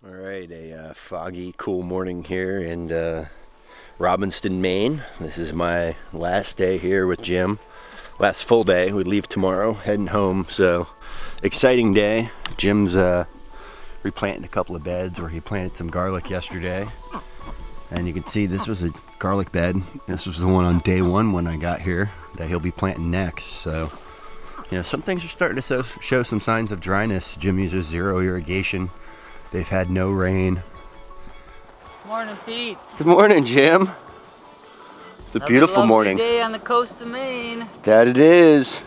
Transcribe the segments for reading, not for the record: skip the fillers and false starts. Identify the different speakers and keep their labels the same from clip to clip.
Speaker 1: All right, a foggy, cool morning here in Robbinston, Maine. This is my last day here with Jim. Last full day. We leave tomorrow, heading home. So, exciting day. Jim's replanting a couple of beds where he planted some garlic yesterday. And you can see this was a garlic bed. This was the one on day one when I got here that he'll be planting next. So, you know, some things are starting to show some signs of dryness. Jim uses zero irrigation. They've had no rain.
Speaker 2: Morning, Pete.
Speaker 1: Good morning, Jim. It's a beautiful morning.
Speaker 2: Day on the coast of Maine.
Speaker 1: That it is.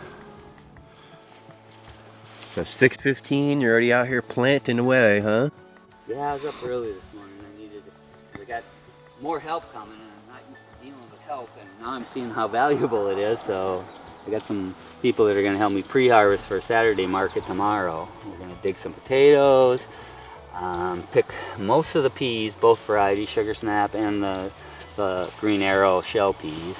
Speaker 1: So 6:15, you're already out here planting away, huh?
Speaker 2: Yeah, I was up early this morning. I got more help coming, and I'm not used to dealing with help, and now I'm seeing how valuable it is. So I got some people that are going to help me pre-harvest for Saturday market tomorrow. We're going to dig some potatoes. Pick most of the peas, both varieties, sugar snap and the green arrow shell peas,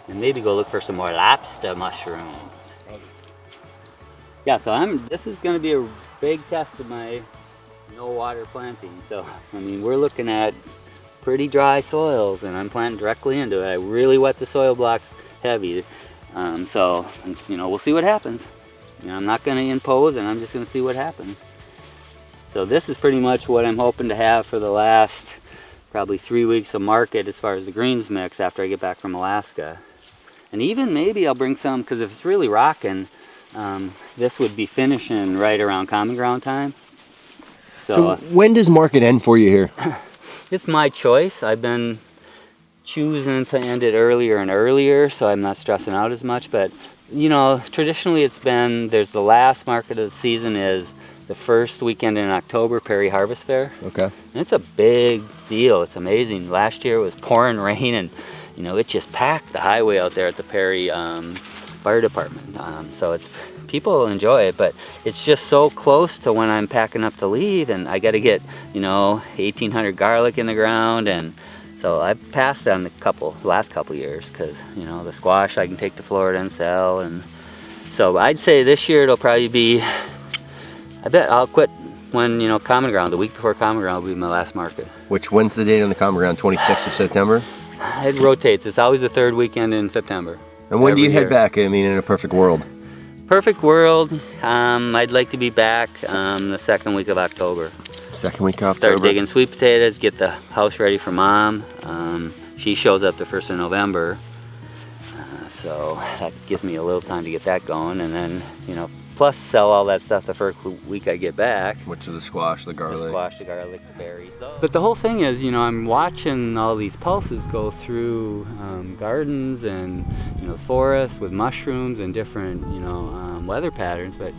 Speaker 2: and maybe go look for some more lobster mushrooms. Yeah, so this is going to be a big test of my no water planting. So I mean, we're looking at pretty dry soils, and I'm planting directly into it. I really wet the soil blocks heavy, so you know, we'll see what happens. You know, I'm not going to impose, and I'm just going to see what happens. So this is pretty much what I'm hoping to have for the last probably 3 weeks of market as far as the greens mix after I get back from Alaska. And even maybe I'll bring some, because if it's really rocking, this would be finishing right around common ground time.
Speaker 1: So when does market end for you here?
Speaker 2: It's my choice. I've been choosing to end it earlier and earlier, so I'm not stressing out as much. But you know, traditionally it's been, there's the last market of the season is the first weekend in October, Perry Harvest Fair.
Speaker 1: Okay.
Speaker 2: And it's a big deal. It's amazing. Last year it was pouring rain, and you know, it just packed the highway out there at the Perry Fire Department. So it's, people enjoy it, but it's just so close to when I'm packing up to leave, and I got to get, you know, 1,800 garlic in the ground, and so I've passed on the last couple years because, you know, the squash I can take to Florida and sell, and so I'd say this year it'll probably be, I bet I'll quit when, you know, common ground, the week before common ground will be my last market.
Speaker 1: When's the date on the common ground? 26th of September?
Speaker 2: It rotates. It's always the third weekend in September.
Speaker 1: And when do you head back? I mean, in a perfect world.
Speaker 2: Perfect world, I'd like to be back the second week of October.
Speaker 1: Second week of October.
Speaker 2: Start digging sweet potatoes, get the house ready for Mom. She shows up the 1st of November. So that gives me a little time to get that going, and then, you know, plus sell all that stuff the first week I get back.
Speaker 1: Which is the squash, the garlic.
Speaker 2: The squash, the garlic, the berries. But the whole thing is, you know, I'm watching all these pulses go through gardens and, you know, forests with mushrooms and different, you know, weather patterns. But,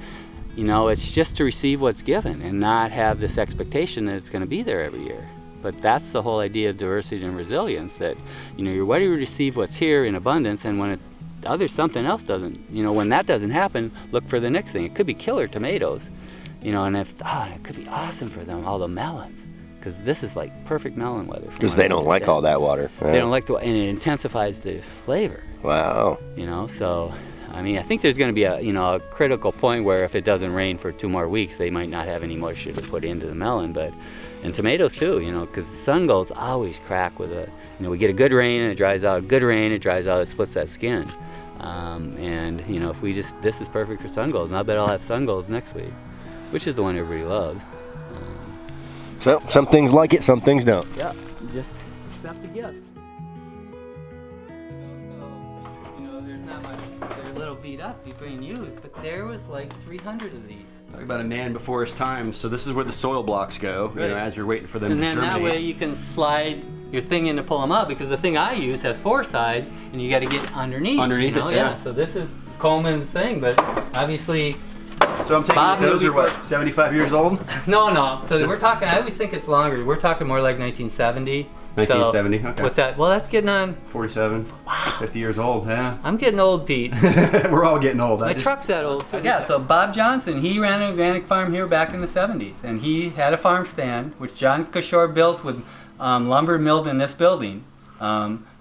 Speaker 2: you know, it's just to receive what's given and not have this expectation that it's going to be there every year. But that's the whole idea of diversity and resilience, that, you know, you're ready to receive what's here in abundance, and when something else doesn't, you know, when that doesn't happen, look for the next thing. It could be killer tomatoes, you know, and it could be awesome for them, all the melons, because this is like perfect melon weather.
Speaker 1: Because they don't like all that water.
Speaker 2: Right? They don't like and it intensifies the flavor.
Speaker 1: Wow.
Speaker 2: You know, so, I mean, I think there's going to be a, you know, a critical point where if it doesn't rain for 2 more weeks, they might not have any moisture to put into the melon, and tomatoes too, you know, because sun golds always crack with you know, we get a good rain and it dries out, good rain, it dries out, it splits that skin. And, you know, if this is perfect for sun golds, and I bet I'll have sun golds next week, which is the one everybody loves.
Speaker 1: So, some things like it, some things don't.
Speaker 2: Yeah, just accept the gift. You know, there's not much, they're a little beat up, being used, but there was like 300 of these.
Speaker 1: Talk about a man before his time. So this is where the soil blocks go, right, you know, as you're waiting for them to germinate.
Speaker 2: And then that way you can slide your thing in to pull them up, because the thing I use has 4 sides, and you got to get underneath.
Speaker 1: Underneath, you know?
Speaker 2: It, yeah. So this is Coleman's thing, but obviously.
Speaker 1: So I'm taking those are what, 75 years old?
Speaker 2: No. So we're talking. I always think it's longer. We're talking more like 1970.
Speaker 1: 1970.
Speaker 2: So,
Speaker 1: okay.
Speaker 2: What's that? Well, that's getting on.
Speaker 1: 47. Wow. 50 years old. Yeah.
Speaker 2: I'm getting old, Pete.
Speaker 1: We're all getting old.
Speaker 2: My truck's that old too. Yeah. So Bob Johnson, he ran an organic farm here back in the 70s, and he had a farm stand which John Kishore built with lumber milled in this building.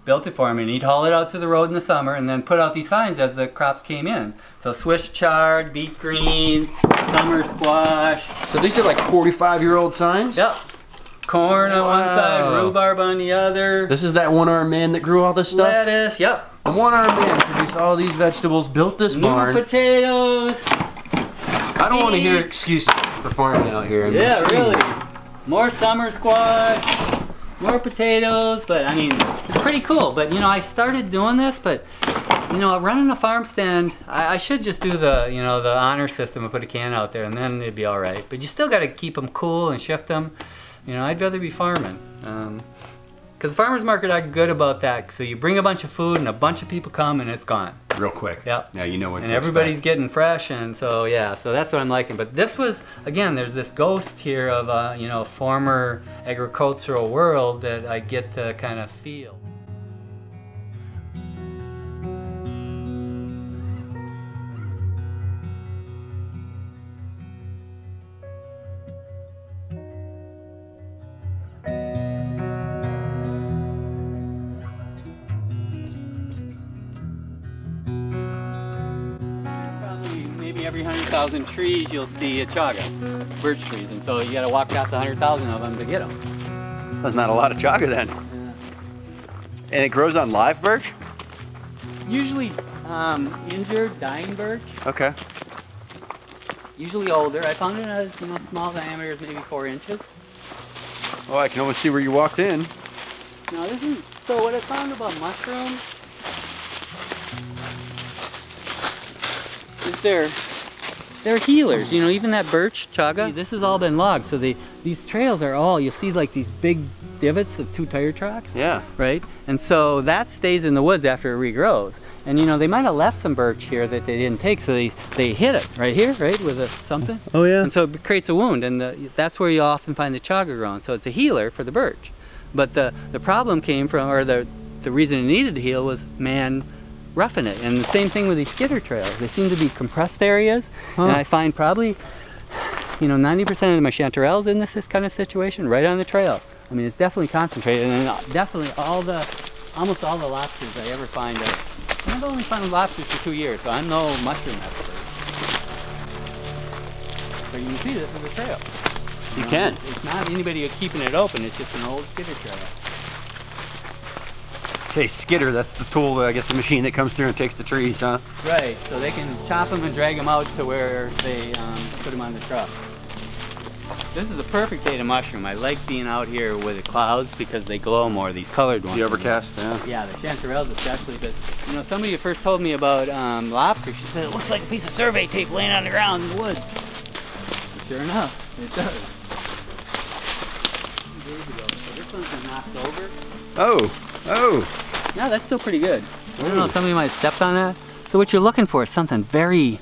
Speaker 2: built it for him, and he'd haul it out to the road in the summer and then put out these signs as the crops came in. So Swiss chard, beet greens, summer squash.
Speaker 3: So these are like 45-year-old signs?
Speaker 2: Yep. Corn on one side, rhubarb on the other.
Speaker 3: This is that one-armed man that grew all this stuff?
Speaker 2: Lettuce, yep.
Speaker 3: The one-armed man produced all these vegetables, built this barn.
Speaker 2: New potatoes.
Speaker 3: I don't want to hear excuses for farming out here.
Speaker 2: Yeah, really. More summer squash, more potatoes, but I mean, it's pretty cool. But you know, I started doing this, but you know, running a farm stand, I should just do the, you know, the honor system and put a can out there and then it'd be all right. But you still got to keep them cool and shift them. You know, I'd rather be farming. Because the farmer's market are good about that. So you bring a bunch of food and a bunch of people come and it's gone.
Speaker 3: Real quick.
Speaker 2: Yep.
Speaker 3: Yeah, you know what.
Speaker 2: And everybody's getting fresh, and so yeah, so that's what I'm liking. But this was, again, there's this ghost here of a, you know, former agricultural world that I get to kind of feel. Every 100,000 trees you'll see a chaga, birch trees, and so you got to walk past 100,000 of them to get them.
Speaker 3: That's not a lot of chaga then.
Speaker 2: Yeah.
Speaker 3: And it grows on live birch?
Speaker 2: Usually injured, dying birch.
Speaker 3: Okay.
Speaker 2: Usually older. I found it as, you know, small diameters, maybe 4 inches.
Speaker 3: Oh, I can almost see where you walked in.
Speaker 2: Now this is, so what I found about mushrooms is they're healers, you know, even that birch, chaga. This has all been logged, so these trails are all, you'll see like these big divots of 2 tire tracks.
Speaker 3: Yeah.
Speaker 2: Right? And so that stays in the woods after it regrows. And you know, they might have left some birch here that they didn't take, so they hit it right here, right, with something.
Speaker 3: Oh yeah.
Speaker 2: And so it creates a wound, and that's where you often find the chaga growing. So it's a healer for the birch. But the problem came from, or the reason it needed to heal was man roughing it. And the same thing with these skitter trails. They seem to be compressed areas, and I find probably, you know, 90% of my chanterelles in this kind of situation right on the trail. I mean, it's definitely concentrated, and definitely almost all the lobsters I ever find. I've only found lobsters for 2 years, so I'm no mushroom expert. But you can see this is a trail.
Speaker 3: You can.
Speaker 2: It's not anybody keeping it open. It's just an old skitter trail.
Speaker 3: Say skidder, that's the tool, I guess the machine that comes through and takes the trees, huh?
Speaker 2: Right, so they can chop them and drag them out to where they put them on the truck. This is a perfect day to mushroom. I like being out here with the clouds because they glow more, these colored ones.
Speaker 3: The overcast, yeah.
Speaker 2: Yeah, the chanterelles especially. But you know, somebody first told me about lobster. She said, it looks like a piece of survey tape laying on the ground in the woods. And sure enough, it does. 2 days ago. So this one's been knocked over.
Speaker 3: Oh.
Speaker 2: No, that's still pretty good. I don't know, somebody might have stepped on that. So what you're looking for is something very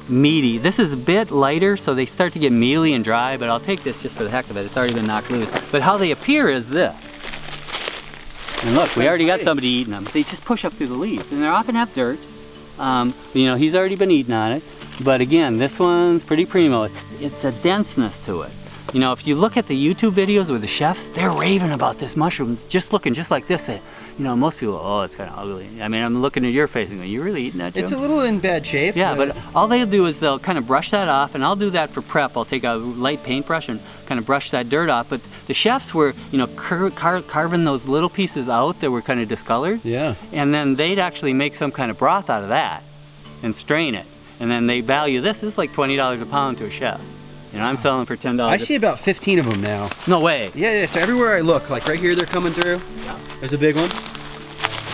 Speaker 2: meaty. This is a bit lighter, so they start to get mealy and dry, but I'll take this just for the heck of it. It's already been knocked loose. But how they appear is this. And look, we already got somebody eating them. They just push up through the leaves, and they often have dirt. You know, he's already been eating on it. But again, this one's pretty primo. It's a denseness to it. You know, if you look at the YouTube videos with the chefs, they're raving about this mushroom, just looking just like this. You know, most people, oh, it's kind of ugly. I mean, I'm looking at your face and going, you really eating that, Jim?
Speaker 3: It's a little in bad shape.
Speaker 2: Yeah, but all they'll do is they'll kind of brush that off, and I'll do that for prep. I'll take a light paintbrush and kind of brush that dirt off. But the chefs were, you know, carving those little pieces out that were kind of discolored.
Speaker 3: Yeah.
Speaker 2: And then they'd actually make some kind of broth out of that and strain it. And then they value this. It's like $20 a pound to a chef. You know, I'm selling for $10.
Speaker 3: I see about 15 of them now.
Speaker 2: No way.
Speaker 3: Yeah, so everywhere I look, like right here they're coming through.
Speaker 2: Yeah.
Speaker 3: There's a big one.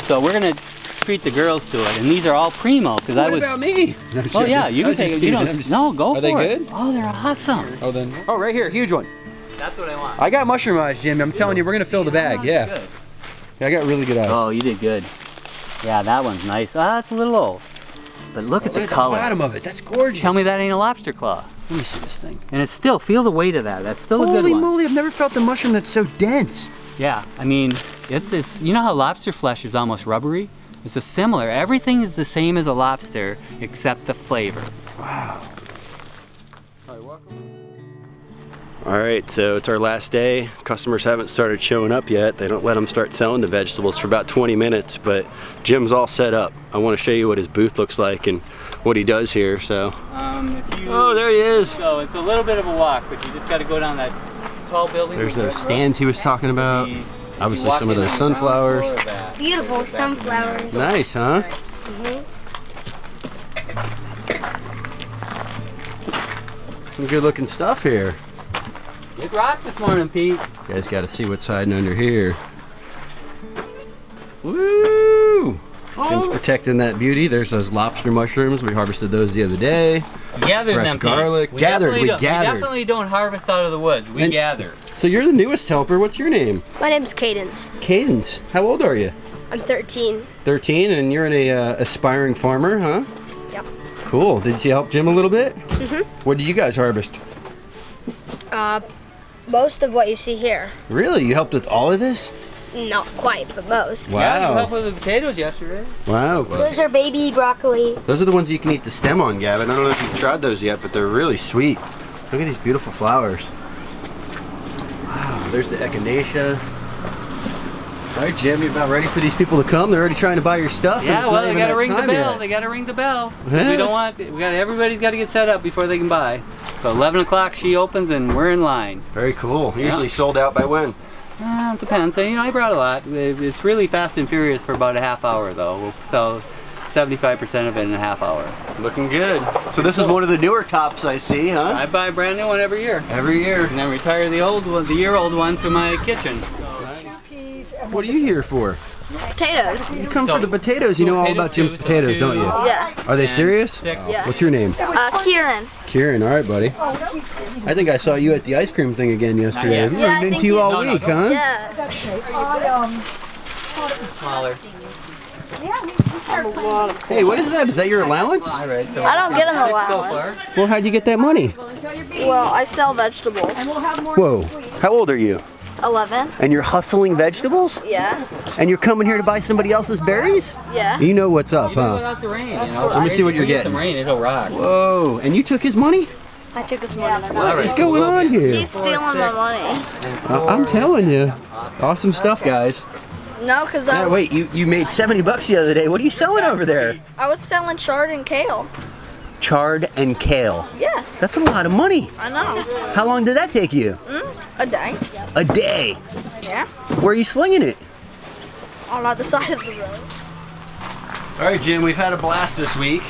Speaker 2: So we're gonna treat the girls to it, and these are all primo because I was.
Speaker 3: What about me? No,
Speaker 2: Oh yeah, you can take them. You don't. No, go for it.
Speaker 3: Are they good?
Speaker 2: Oh, they're awesome.
Speaker 3: Oh then. Oh, right here, huge one.
Speaker 2: That's what I want.
Speaker 3: I got mushroom eyes, Jim. I'm telling you, we're gonna fill the bag. Yeah.
Speaker 2: Good.
Speaker 3: Yeah, I got really good eyes.
Speaker 2: Oh, you did good. Yeah, that one's nice. Ah, it's a little old, but look at the color.
Speaker 3: The bottom of it. That's gorgeous.
Speaker 2: Tell me that ain't a lobster claw.
Speaker 3: Let me see this thing.
Speaker 2: And it's still, feel the weight of that. That's still a good one.
Speaker 3: Holy moly! I've never felt the mushroom that's so dense.
Speaker 2: Yeah, I mean, it's you know how lobster flesh is almost rubbery? It's a similar. Everything is the same as a lobster except the flavor.
Speaker 3: Wow. All right, welcome. All right, so it's our last day. Customers haven't started showing up yet. They don't let them start selling the vegetables for about 20 minutes, but Jim's all set up. I want to show you what his booth looks like and what he does here, so. Oh, there he is.
Speaker 2: So it's a little bit of a walk, but you just got to go down that tall building.
Speaker 3: There's those stands he was talking about. Obviously some of those sunflowers.
Speaker 4: Beautiful sunflowers.
Speaker 3: Nice, huh? Some good looking stuff here.
Speaker 2: It rocked this morning, Pete.
Speaker 3: You guys got to see what's hiding under here. Woo! Jim's protecting that beauty. There's those lobster mushrooms. We harvested those the other day.
Speaker 2: Gathered
Speaker 3: Fresh
Speaker 2: them,
Speaker 3: garlic.
Speaker 2: Pete.
Speaker 3: Gathered.
Speaker 2: We definitely don't harvest out of the woods. We gather.
Speaker 3: So you're the newest helper. What's your name?
Speaker 4: My name's Cadence.
Speaker 3: Cadence. How old are you?
Speaker 4: I'm 13.
Speaker 3: 13, and you're an aspiring farmer, huh?
Speaker 4: Yep.
Speaker 3: Cool. Did you help Jim a little bit?
Speaker 4: Mm-hmm.
Speaker 3: What did you guys harvest?
Speaker 4: Most of what you see here.
Speaker 3: Really? You helped with all of this?
Speaker 4: Not quite, but most.
Speaker 3: Wow.
Speaker 2: Yeah, you helped with the potatoes yesterday.
Speaker 3: Wow.
Speaker 4: Those are baby broccoli.
Speaker 3: Those are the ones you can eat the stem on, Gavin. I don't know if you've tried those yet, but they're really sweet. Look at these beautiful flowers. Wow, there's the echinacea. All right, Jim, you're about ready for these people to come. They're already trying to buy your stuff.
Speaker 2: Yeah, well, they got to ring the bell. They got to ring the bell. We don't want. Everybody's got to get set up before they can buy. So 11 o'clock she opens and we're in line.
Speaker 3: Very cool. Usually sold out by when?
Speaker 2: It depends. You know, I brought a lot. It's really fast and furious for about a half hour, though. We'll sell 75% of it in a half hour.
Speaker 3: Looking good. So this is one of the newer tops I see, huh?
Speaker 2: I buy a brand new one every year.
Speaker 3: Every year.
Speaker 2: And then retire the old one, the year-old one, to my kitchen.
Speaker 3: What are you here for?
Speaker 4: Potatoes.
Speaker 3: You come for the potatoes. You know all about Jim's potatoes, don't you?
Speaker 4: Yeah.
Speaker 3: Are they serious?
Speaker 4: Yeah.
Speaker 3: What's your name?
Speaker 4: Kieran.
Speaker 3: Kieran. All right, buddy. I think I saw you at the ice cream thing again yesterday. We've been into you all week, huh?
Speaker 4: Yeah.
Speaker 2: Smaller.
Speaker 3: Hey, what is that? Is that your allowance?
Speaker 2: All right, so
Speaker 4: I don't get an
Speaker 2: so
Speaker 4: allowance.
Speaker 2: far.
Speaker 3: Well, how'd you get that money?
Speaker 4: Well, I sell vegetables.
Speaker 3: Whoa. How old are you?
Speaker 4: 11.
Speaker 3: And you're hustling vegetables?
Speaker 4: Yeah.
Speaker 3: And you're coming here to buy somebody else's berries?
Speaker 4: Yeah.
Speaker 3: You know what's up,
Speaker 2: Even
Speaker 3: huh?
Speaker 2: without the rain, you know.
Speaker 3: Let me see what you're getting.
Speaker 2: Some rain, it'll rock.
Speaker 3: Whoa. And you took his money?
Speaker 4: I took his money.
Speaker 3: What's going on here?
Speaker 4: He's stealing my money.
Speaker 3: I'm telling you. Awesome stuff, guys.
Speaker 4: No, because
Speaker 3: Yeah, wait, you made 70 bucks the other day. What are you selling over there?
Speaker 4: I was selling chard and kale.
Speaker 3: Chard and kale.
Speaker 4: Yeah,
Speaker 3: That's a lot of money.
Speaker 4: I know.
Speaker 3: How long did that take you?
Speaker 4: A day.
Speaker 3: A day.
Speaker 4: Yeah.
Speaker 3: Where are you slinging it?
Speaker 4: On the other side of the road.
Speaker 3: All right, Jim, we've had a blast this week,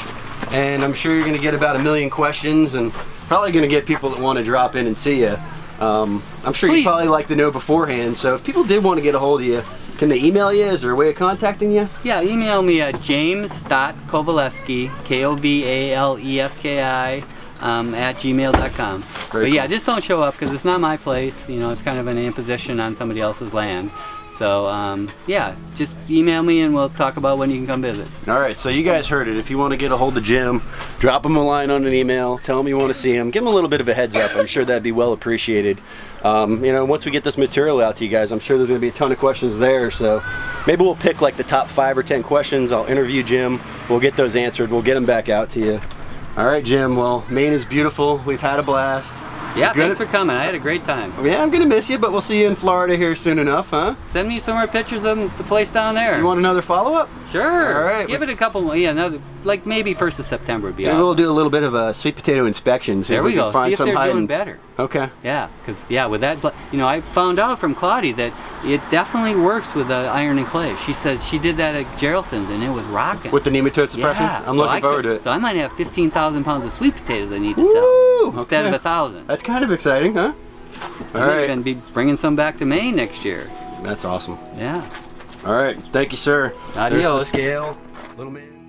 Speaker 3: and I'm sure you're going to get about 1 million questions, and probably going to get people that want to drop in and see you. I'm sure you'd probably like to know beforehand, so if people did want to get a hold of you, can they email you? Is there a way of contacting you?
Speaker 2: Yeah, email me at james.kovaleski, Kovaleski, at gmail.com. But yeah, just don't show up because it's not my place. You know, it's kind of an imposition on somebody else's land. So yeah, just email me and we'll talk about when you can come visit.
Speaker 3: All right, so you guys heard it. If you want to get a hold of Jim, drop him a line on an email, tell him you want to see him, give him a little bit of a heads up. I'm sure that'd be well appreciated. You know, once we get this material out to you guys, I'm sure there's going to be a ton of questions there, so maybe we'll pick like the top 5 or 10 questions. I'll interview Jim, we'll get those answered, we'll get them back out to you. All right, Jim, well, Maine is beautiful. We've had a blast.
Speaker 2: Yeah, thanks for coming. I had a great time.
Speaker 3: Yeah, I'm gonna miss you, but we'll see you in Florida here soon enough, huh?
Speaker 2: Send me some more pictures of the place down there.
Speaker 3: You want another follow-up?
Speaker 2: Sure.
Speaker 3: All right.
Speaker 2: Give it a couple, yeah, another, like maybe 1st of September would be
Speaker 3: Maybe
Speaker 2: awesome.
Speaker 3: we'll do a little bit of a sweet potato inspection.
Speaker 2: There we go. See if they're doing better.
Speaker 3: Okay.
Speaker 2: Yeah, because yeah, with that, you know, I found out from Claudia that it definitely works with the iron and clay. She said she did that at Geraldson's and it was rocking.
Speaker 3: With the nematode suppression?
Speaker 2: Yeah,
Speaker 3: I'm looking forward to it.
Speaker 2: So I might have 15,000 pounds of sweet potatoes I need to
Speaker 3: Woo!
Speaker 2: sell instead of
Speaker 3: Okay.
Speaker 2: 1,000.
Speaker 3: That's kind of exciting, huh? All
Speaker 2: I'm
Speaker 3: right.
Speaker 2: going to be bringing some back to Maine next year.
Speaker 3: That's awesome.
Speaker 2: Yeah.
Speaker 3: All right. Thank you, sir.
Speaker 2: Adios.
Speaker 3: There's the scale. Little man.